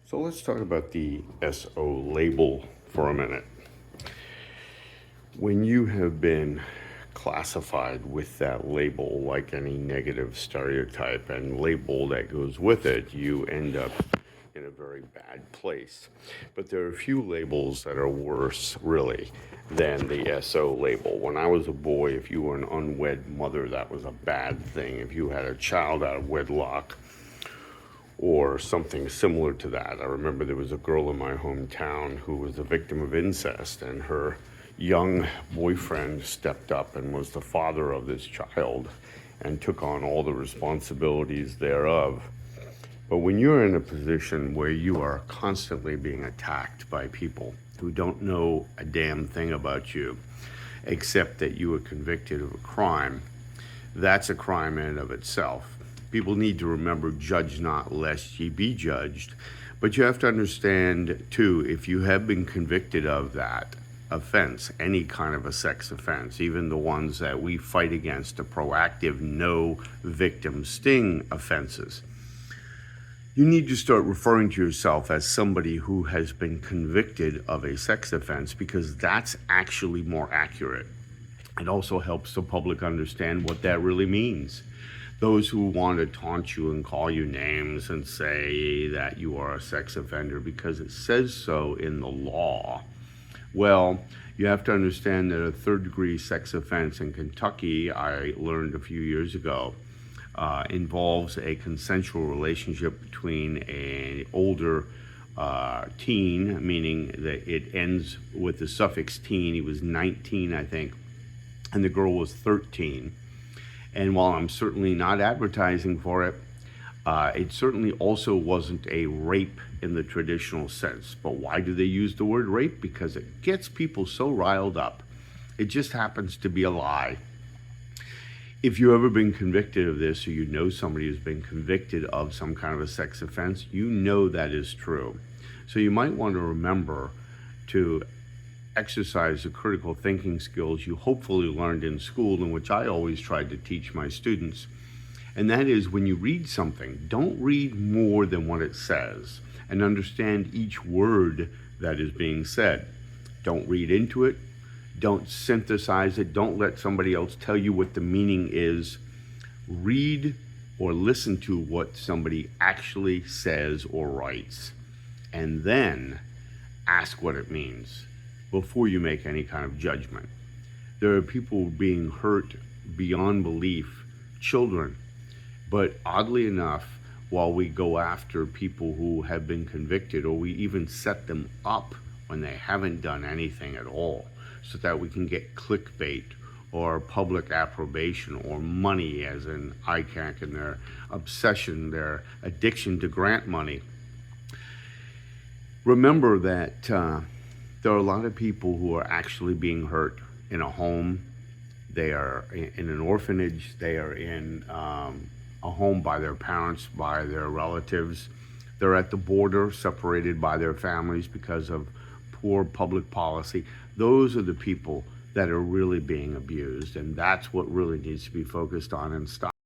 So let's talk about the SO label for a minute. When you have been classified with that label, like any negative stereotype and label that goes with it, you end up in a very bad place. But there are a few labels that are worse, really, than the SO label. When I was a boy, if you were an unwed mother, that was a bad thing. If you had a child out of wedlock, or something similar to that. I remember there was a girl in my hometown who was a victim of incest, and her young boyfriend stepped up and was the father of this child and took on all the responsibilities thereof. But when you're in a position where you are constantly being attacked by people who don't know a damn thing about you, except that you were convicted of a crime, that's a crime in and of itself. People need to remember, judge not lest ye be judged. But you have to understand, too, if you have been convicted of that offense, any kind of a sex offense, even the ones that we fight against, the proactive no victim sting offenses, you need to start referring to yourself as somebody who has been convicted of a sex offense, because that's actually more accurate. It also helps the public understand what that really means. Those who want to taunt you and call you names and say that you are a sex offender because it says so in the law, well, you have to understand that a third-degree sex offense in Kentucky, I learned a few years ago, involves a consensual relationship between an older teen, meaning that it ends with the suffix teen. He was 19, I think, and the girl was 13. And while I'm certainly not advertising for it, it certainly also wasn't a rape in the traditional sense. But why do they use the word rape? Because it gets people so riled up. It just happens to be a lie. If you've ever been convicted of this, or you know somebody who's been convicted of some kind of a sex offense, you know that is true. So you might want to remember to exercise the critical thinking skills you hopefully learned in school, and which I always tried to teach my students. And that is, when you read something, don't read more than what it says, and understand each word that is being said. Don't read into it. Don't synthesize it. Don't let somebody else tell you what the meaning is. Read or listen to what somebody actually says or writes, and then ask what it means before you make any kind of judgment. There are people being hurt beyond belief, children. But oddly enough, while we go after people who have been convicted, or we even set them up when they haven't done anything at all, so that we can get clickbait or public approbation or money, as in ICANC and their obsession, their addiction to grant money, remember that there are a lot of people who are actually being hurt in a home. They are in an orphanage. They are in a home by their parents, by their relatives. They're at the border, separated by their families because of poor public policy. Those are the people that are really being abused, and that's what really needs to be focused on and stopped.